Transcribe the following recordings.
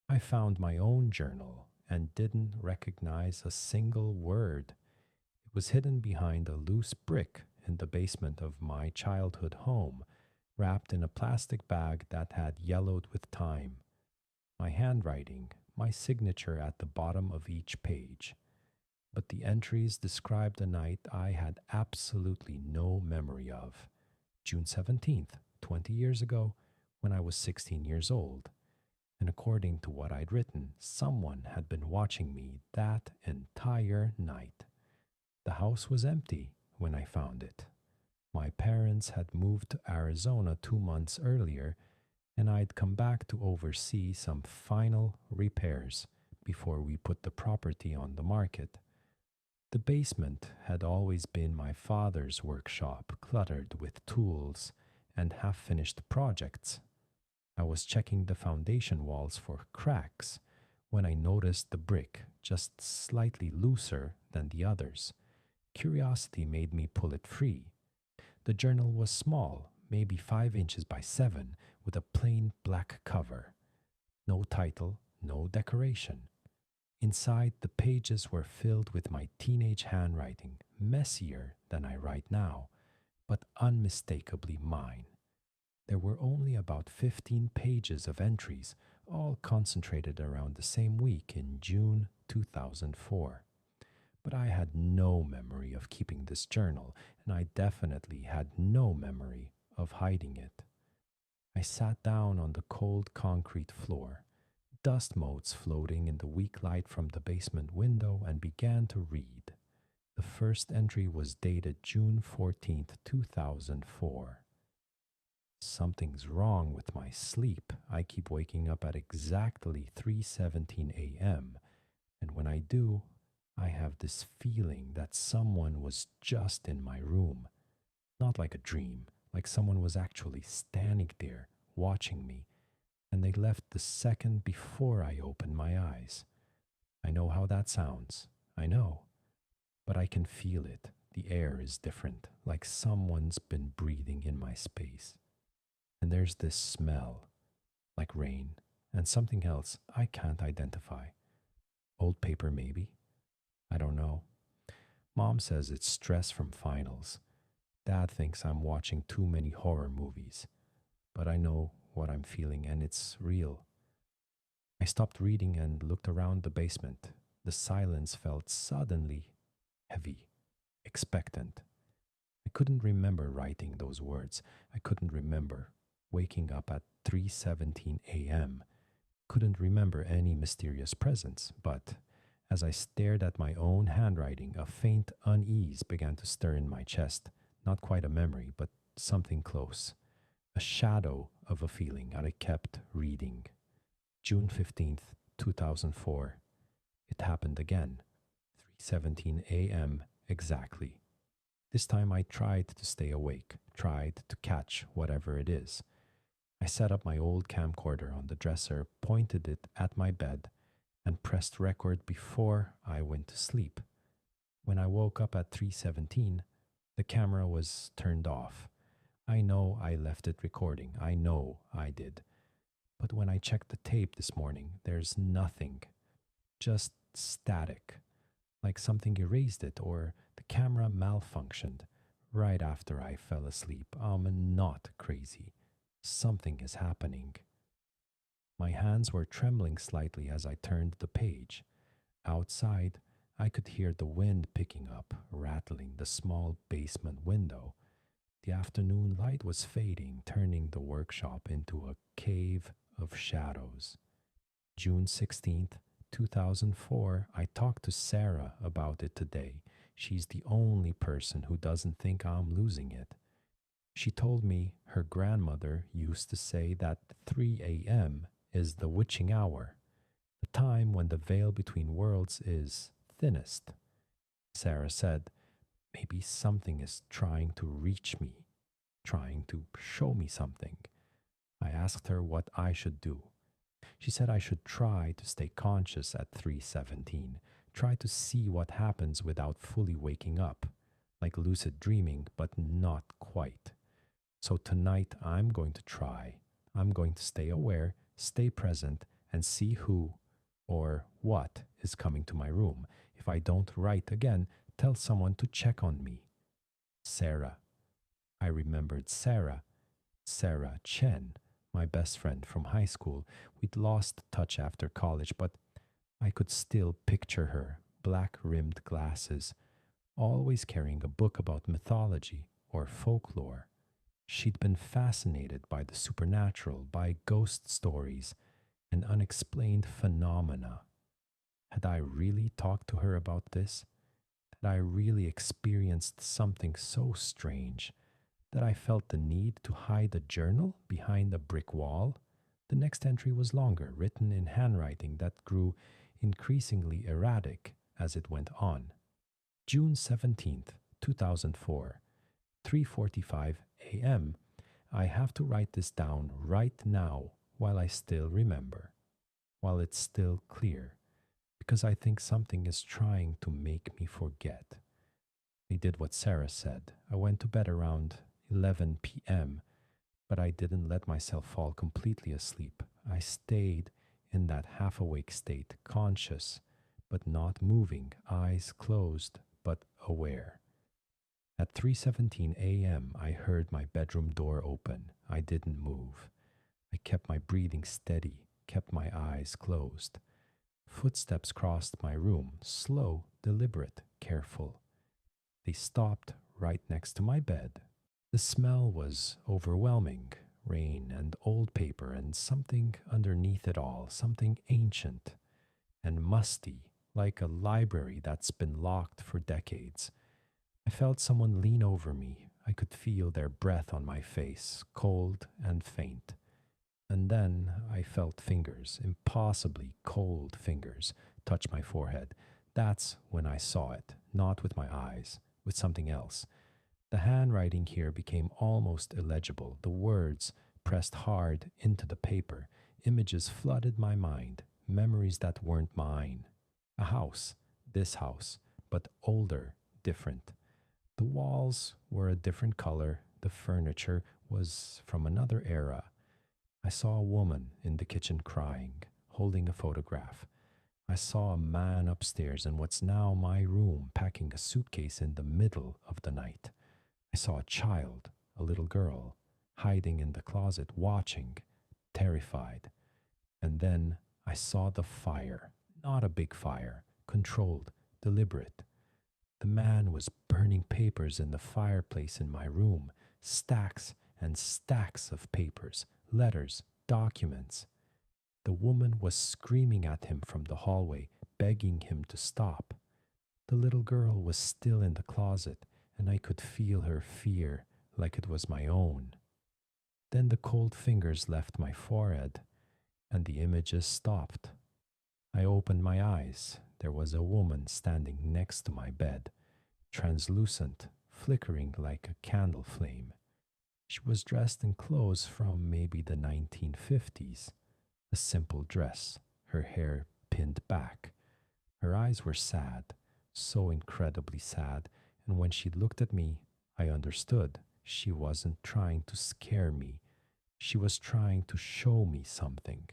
I found my own journal and didn't recognize a single word. It was hidden behind a loose brick in the basement of my childhood home, wrapped in a plastic bag that had yellowed with time. My handwriting, my signature at the bottom of each page. But the entries described a night I had absolutely no memory of. June 17th, 20 years ago, when I was 16 years old. And according to what I'd written, someone had been watching me that entire night. The house was empty when I found it. My parents had moved to Arizona 2 months earlier, and I'd come back to oversee some final repairs before we put the property on the market. The basement had always been my father's workshop, cluttered with tools and half finished projects. I was checking the foundation walls for cracks when I noticed the brick just slightly looser than the others. Curiosity made me pull it free. The journal was small, maybe 5 inches by 7, with a plain black cover. No title, no decoration. Inside, the pages were filled with my teenage handwriting, messier than I write now, but unmistakably mine. There were only about 15 pages of entries, all concentrated around the same week in June 2004. But I had no memory of keeping this journal, and I definitely had no memory of hiding it. I sat down on the cold concrete floor, dust motes floating in the weak light from the basement window, and began to read. The first entry was dated June 14th, 2004. Something's wrong with my sleep. I keep waking up at exactly 3:17 a.m., and when I do, I have this feeling that someone was just in my room. Not like a dream, like someone was actually standing there watching me, and they left the second before I opened my eyes. I know how that sounds. I know. But I can feel it. The air is different, like someone's been breathing in my space. And there's this smell, like rain, and something else I can't identify. Old paper, maybe? I don't know. Mom says it's stress from finals. Dad thinks I'm watching too many horror movies. But I know what I'm feeling, and it's real. I stopped reading and looked around the basement. The silence felt suddenly heavy, expectant. I couldn't remember writing those words. I couldn't remember waking up at 3:17 a.m. Couldn't remember any mysterious presence, but as I stared at my own handwriting, a faint unease began to stir in my chest. Not quite a memory, but something close. A shadow of a feeling, and I kept reading. June 15th, 2004. It happened again. 3:17 a.m. exactly. This time I tried to stay awake, tried to catch whatever it is. I set up my old camcorder on the dresser, pointed it at my bed, and pressed record before I went to sleep. When I woke up at 3:17, the camera was turned off. I know I left it recording. I know I did. But when I checked the tape this morning, there's nothing. Just static. Like something erased it or the camera malfunctioned right after I fell asleep. I'm not crazy. Something is happening. My hands were trembling slightly as I turned the page. Outside, I could hear the wind picking up, rattling the small basement window. The afternoon light was fading, turning the workshop into a cave of shadows. June 16th, 2004, I talked to Sarah about it today. She's the only person who doesn't think I'm losing it. She told me her grandmother used to say that 3 a.m. is the witching hour, the time when the veil between worlds is thinnest. Sarah said, maybe something is trying to reach me, trying to show me something. I asked her what I should do. She said I should try to stay conscious at 3:17, try to see what happens without fully waking up, like lucid dreaming, but not quite. So tonight I'm going to try. I'm going to stay aware, stay present, and see who or what is coming to my room. If I don't write again, tell someone to check on me. Sarah. I remembered Sarah. Sarah Chen, my best friend from high school. We'd lost touch after college, but I could still picture her, black rimmed glasses, always carrying a book about mythology or folklore. She'd been fascinated by the supernatural, by ghost stories and unexplained phenomena. Had I really talked to her about this? Had I really experienced something so strange that I felt the need to hide a journal behind a brick wall? The next entry was longer, written in handwriting that grew increasingly erratic as it went on. June 17th, 2004, 3:45 a.m. I have to write this down right now while I still remember, while it's still clear, because I think something is trying to make me forget. I did what Sarah said. I went to bed around 11 p.m., but I didn't let myself fall completely asleep. I stayed in that half awake state, conscious but not moving, eyes closed but aware. At 3:17 a.m., I heard my bedroom door open. I didn't move. I kept my breathing steady, kept my eyes closed. Footsteps crossed my room, slow, deliberate, careful. They stopped right next to my bed. The smell was overwhelming, rain and old paper and something underneath it all, something ancient and musty, like a library that's been locked for decades. I felt someone lean over me. I could feel their breath on my face, cold and faint. And then I felt fingers, impossibly cold fingers, touch my forehead. That's when I saw it, not with my eyes, with something else. The handwriting here became almost illegible. The words pressed hard into the paper. Images flooded my mind, memories that weren't mine. A house, this house, but older, different. The walls were a different color. The furniture was from another era. I saw a woman in the kitchen crying, holding a photograph. I saw a man upstairs in what's now my room packing a suitcase in the middle of the night. I saw a child, a little girl, hiding in the closet, watching, terrified. And then I saw the fire, not a big fire, controlled, deliberate. The man was burning papers in the fireplace in my room, stacks and stacks of papers, letters, documents. The woman was screaming at him from the hallway, begging him to stop. The little girl was still in the closet, and I could feel her fear like it was my own. Then the cold fingers left my forehead, and the images stopped. I opened my eyes. There was a woman standing next to my bed, translucent, flickering like a candle flame. She was dressed in clothes from maybe the 1950s, a simple dress, her hair pinned back. Her eyes were sad, so incredibly sad, and when she looked at me, I understood. She wasn't trying to scare me. She was trying to show me something.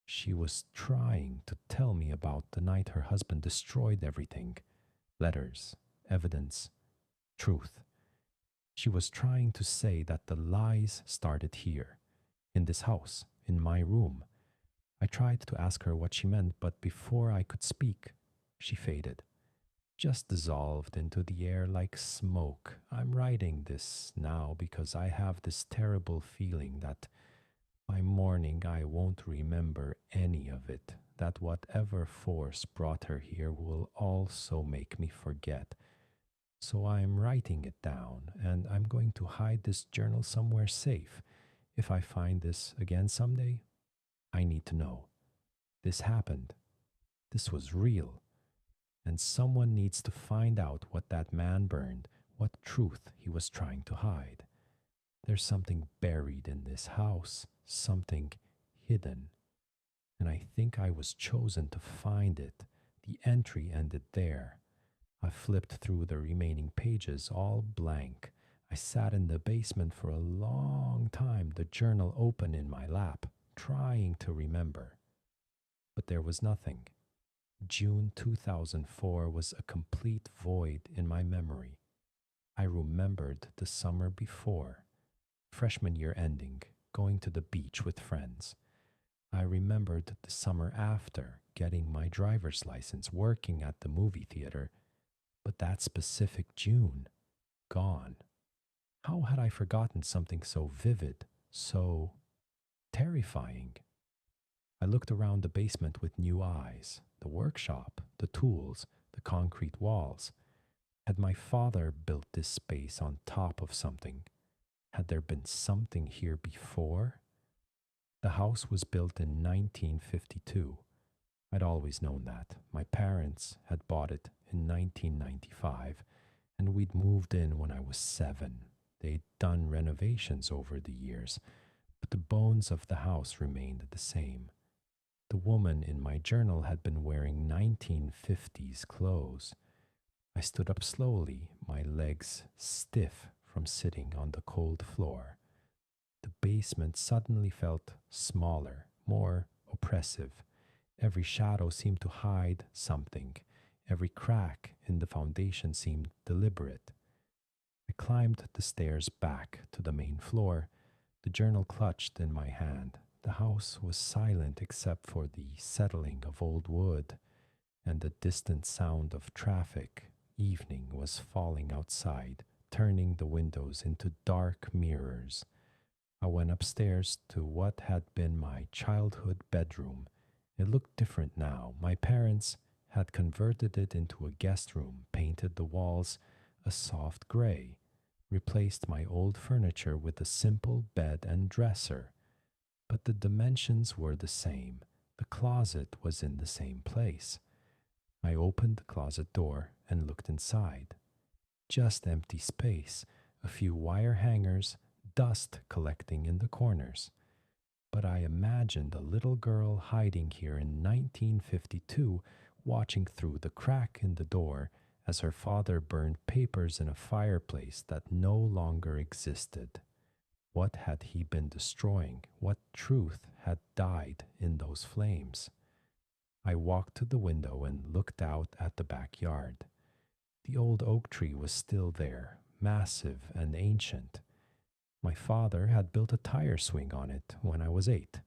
She was trying to tell me about the night her husband destroyed everything: letters, evidence, truth. She was trying to say that the lies started here, in this house, in my room. I tried to ask her what she meant, but before I could speak, she faded, just dissolved into the air like smoke. I'm writing this now because I have this terrible feeling that by morning I won't remember any of it, that whatever force brought her here will also make me forget. So I'm writing it down, and I'm going to hide this journal somewhere safe. If I find this again someday, I need to know. This happened. This was real. And someone needs to find out what that man burned, what truth he was trying to hide. There's something buried in this house, something hidden. And I think I was chosen to find it. The entry ended there. I flipped through the remaining pages, all blank. I sat in the basement for a long time, the journal open in my lap, trying to remember. but there was nothing. June 2004 was a complete void in my memory. I remembered the summer before, freshman year ending, going to the beach with friends. I remembered the summer after, getting my driver's license, working at the movie theater, but that specific June, gone. How had I forgotten something so vivid, so terrifying? I looked around the basement with new eyes, the workshop, the tools, the concrete walls. Had my father built this space on top of something? Had there been something here before? The house was built in 1952. I'd always known that. My parents had bought it in 1995, and we'd moved in when I was 7. They'd done renovations over the years, but the bones of the house remained the same. The woman in my journal had been wearing 1950s clothes. I stood up slowly, my legs stiff from sitting on the cold floor. The basement suddenly felt smaller, more oppressive. Every shadow seemed to hide something. Every crack in the foundation seemed deliberate. I climbed the stairs back to the main floor, the journal clutched in my hand. The house was silent except for the settling of old wood and the distant sound of traffic. Evening was falling outside, turning the windows into dark mirrors. I went upstairs to what had been my childhood bedroom. It looked different now. My parents had converted it into a guest room, painted the walls a soft gray, replaced my old furniture with a simple bed and dresser. But the dimensions were the same. The closet was in the same place. I opened the closet door and looked inside. Just empty space, a few wire hangers, dust collecting in the corners. But I imagined a little girl hiding here in 1952, watching through the crack in the door as her father burned papers in a fireplace that no longer existed. What had he been destroying? What truth had died in those flames? I walked to the window and looked out at the backyard. The old oak tree was still there, massive and ancient. My father had built a tire swing on it when I was 8.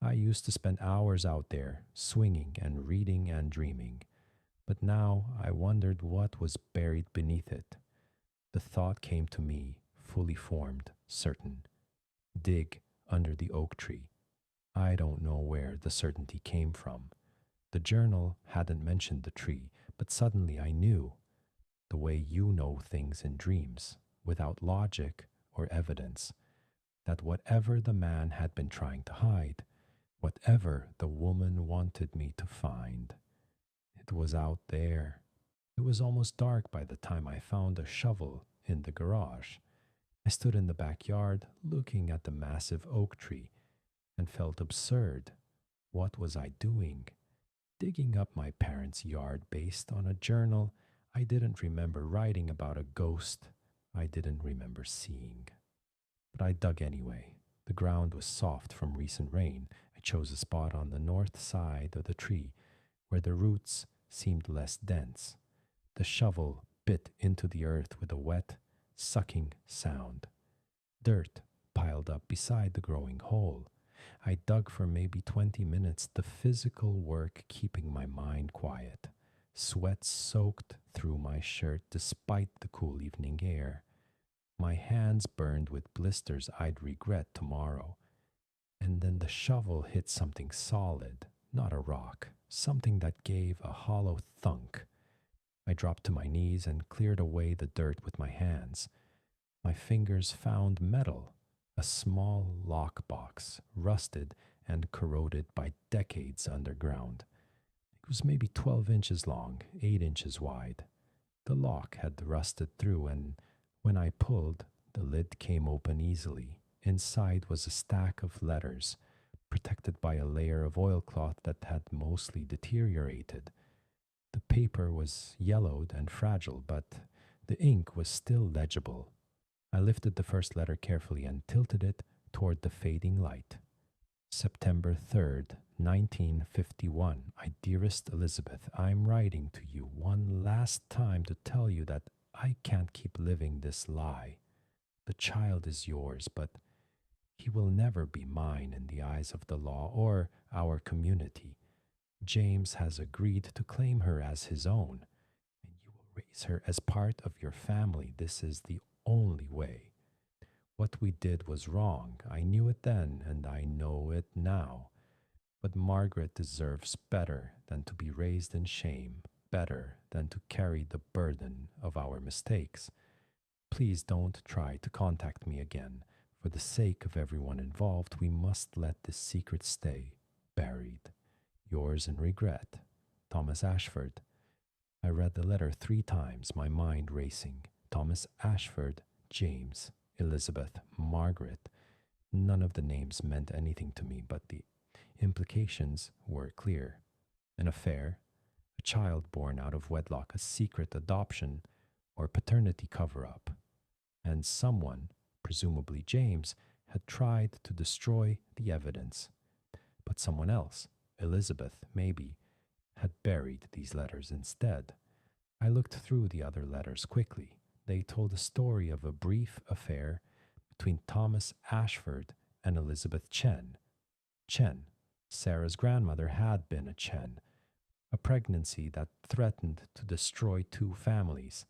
I used to spend hours out there, swinging and reading and dreaming. But now I wondered what was buried beneath it. The thought came to me, fully formed, certain. Dig under the oak tree. I don't know where the certainty came from. The journal hadn't mentioned the tree, but suddenly I knew, the way you know things in dreams, without logic or evidence, that whatever the man had been trying to hide, whatever the woman wanted me to find, it was out there. It was almost dark by the time I found a shovel in the garage. I stood in the backyard looking at the massive oak tree and felt absurd. What was I doing? Digging up my parents' yard based on a journal I didn't remember writing about a ghost I didn't remember seeing. But I dug anyway. The ground was soft from recent rain. I chose a spot on the north side of the tree where the roots seemed less dense. The shovel bit into the earth with a wet, sucking sound. Dirt piled up beside the growing hole. I dug for maybe 20 minutes, the physical work keeping my mind quiet. Sweat soaked through my shirt despite the cool evening air. My hands burned with blisters I'd regret tomorrow. And then the shovel hit something solid, not a rock, something that gave a hollow thunk. I dropped to my knees and cleared away the dirt with my hands. My fingers found metal, a small lockbox, rusted and corroded by decades underground. It was maybe 12 inches long, 8 inches wide. The lock had rusted through, and when I pulled, the lid came open easily. Inside was a stack of letters, protected by a layer of oilcloth that had mostly deteriorated. The paper was yellowed and fragile, but the ink was still legible. I lifted the first letter carefully and tilted it toward the fading light. September 3rd, 1951. My dearest Elizabeth, I'm writing to you one last time to tell you that I can't keep living this lie. The child is yours, but he will never be mine in the eyes of the law or our community. James has agreed to claim her as his own, and you will raise her as part of your family. This is the only way. What we did was wrong. I knew it then, and I know it now. But Margaret deserves better than to be raised in shame, better than to carry the burden of our mistakes. Please don't try to contact me again. For the sake of everyone involved, we must let this secret stay buried. Yours in regret, Thomas Ashford. I read the letter 3 times, my mind racing. Thomas Ashford, James, Elizabeth, Margaret. None of the names meant anything to me, but the implications were clear. An affair, a child born out of wedlock, a secret adoption, or paternity cover up. And someone, presumably James, had tried to destroy the evidence. But someone else, Elizabeth, maybe, had buried these letters instead. I looked through the other letters quickly. They told a story of a brief affair between Thomas Ashford and Elizabeth Chen. Chen, Sarah's grandmother, had been a Chen, a pregnancy that threatened to destroy 2 families,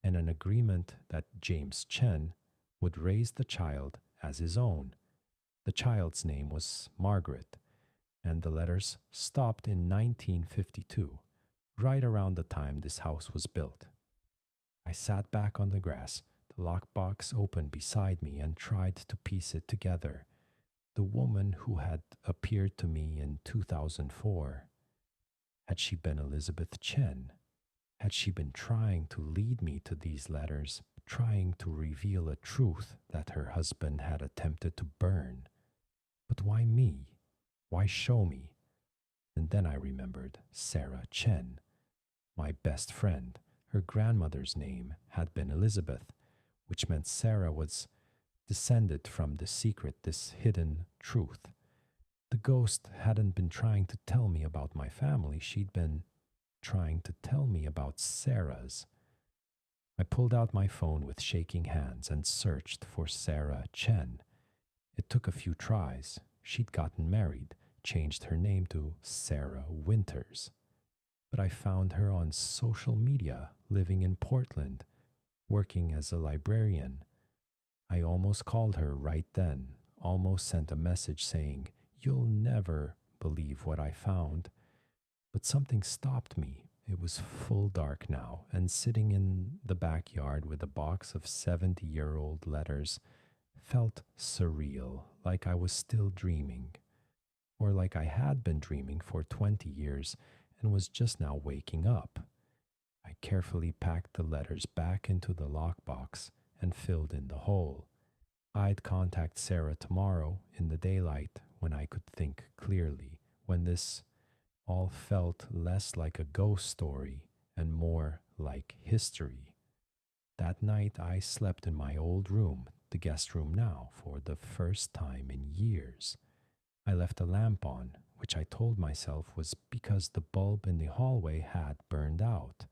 and an agreement that James Chen would raise the child as his own. The child's name was Margaret, and the letters stopped in 1952, right around the time this house was built. I sat back on the grass, the lockbox open beside me, and tried to piece it together. The woman who had appeared to me in 2004. Had she been Elizabeth Chen? Had she been trying to lead me to these letters, trying to reveal a truth that her husband had attempted to burn? But why me? Why show me? And then I remembered Sarah Chen, my best friend. Her grandmother's name had been Elizabeth, which meant Sarah was descended from this secret, this hidden truth. The ghost hadn't been trying to tell me about my family, she'd been trying to tell me about Sarah's. I pulled out my phone with shaking hands and searched for Sarah Chen. It took a few tries. She'd gotten married, changed her name to Sarah Winters. But I found her on social media, living in Portland, working as a librarian. I almost called her right then, almost sent a message saying, "You'll never believe what I found." But something stopped me. It was full dark now, and sitting in the backyard with a box of 70-year-old letters felt surreal, like I was still dreaming, or like I had been dreaming for 20 years and was just now waking up. I carefully packed the letters back into the lockbox and filled in the hole. I'd contact Sarah tomorrow in the daylight when I could think clearly, when this all felt less like a ghost story and more like history. That night I slept in my old room, the guest room now, for the first time in years. I left a lamp on, which I told myself was because the bulb in the hallway had burned out.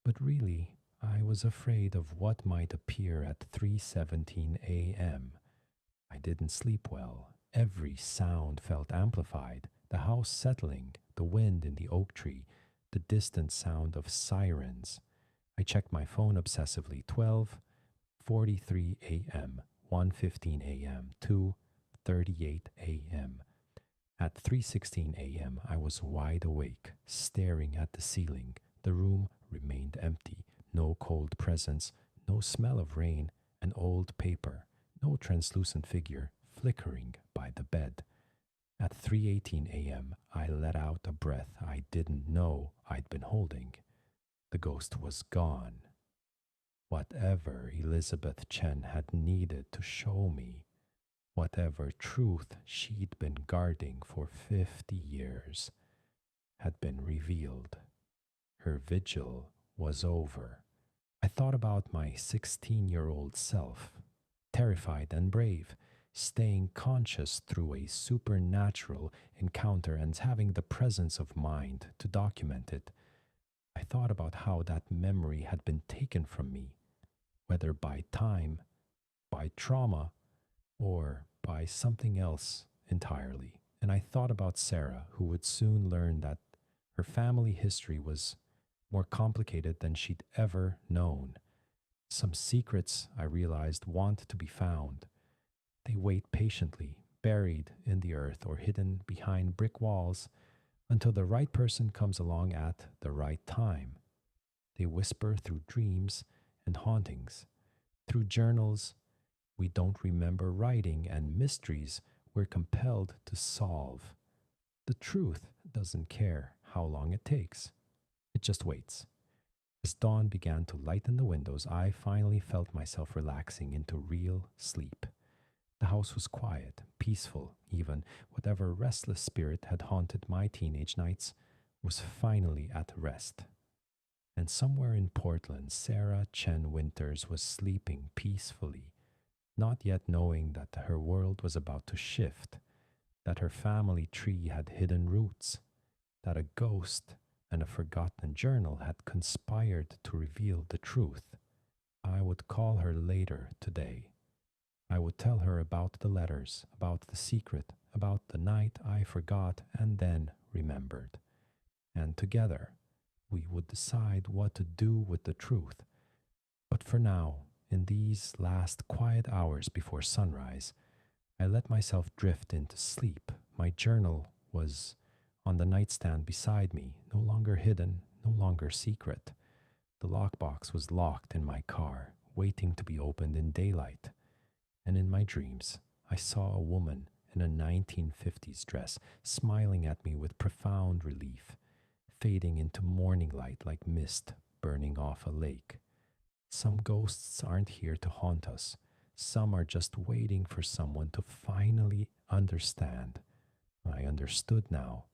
But really, I was afraid of what might appear at 3:17 a.m. I didn't sleep well. Every sound felt amplified, the house settling, the wind in the oak tree, the distant sound of sirens. I checked my phone obsessively. 12:43 a.m., 1:15 a.m., 2:38 a.m. At 3:16 a.m., I was wide awake, staring at the ceiling. The room remained empty. No cold presence, no smell of rain, an old paper, no translucent figure flickering by the bed. At 3:18 a.m., I let out a breath I didn't know I'd been holding. The ghost was gone. Whatever Elizabeth Chen had needed to show me, whatever truth she'd been guarding for 50 years, had been revealed. Her vigil was over. I thought about my 16-year-old self, terrified and brave, staying conscious through a supernatural encounter and having the presence of mind to document it. I thought about how that memory had been taken from me, whether by time, by trauma, or by something else entirely. And I thought about Sarah, who would soon learn that her family history was more complicated than she'd ever known. Some secrets, I realized, want to be found. They wait patiently, buried in the earth or hidden behind brick walls until the right person comes along at the right time. They whisper through dreams and hauntings, through journals we don't remember writing, and mysteries we're compelled to solve. The truth doesn't care how long it takes, it just waits. As dawn began to lighten the windows, I finally felt myself relaxing into real sleep. The house was quiet, peaceful, even. Whatever restless spirit had haunted my teenage nights was finally at rest. And somewhere in Portland, Sarah Chen Winters was sleeping peacefully, not yet knowing that her world was about to shift, that her family tree had hidden roots, that a ghost and a forgotten journal had conspired to reveal the truth. I would call her later today. I would tell her about the letters, about the secret, about the night I forgot and then remembered. And together, we would decide what to do with the truth. But for now, in these last quiet hours before sunrise, I let myself drift into sleep. My journal was on the nightstand beside me, no longer hidden, no longer secret. The lockbox was locked in my car, waiting to be opened in daylight. And in my dreams, I saw a woman in a 1950s dress smiling at me with profound relief, fading into morning light like mist burning off a lake. Some ghosts aren't here to haunt us. Some are just waiting for someone to finally understand. I understood now,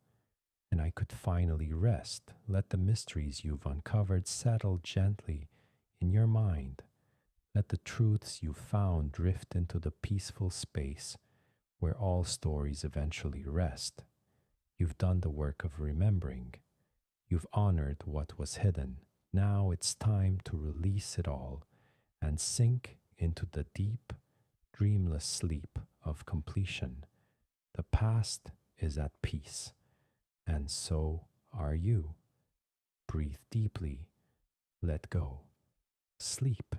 and I could finally rest. Let the mysteries you've uncovered settle gently in your mind. Let the truths you found drift into the peaceful space where all stories eventually rest. You've done the work of remembering. You've honored what was hidden. Now it's time to release it all and sink into the deep, dreamless sleep of completion. The past is at peace, and so are you. Breathe deeply, let go, sleep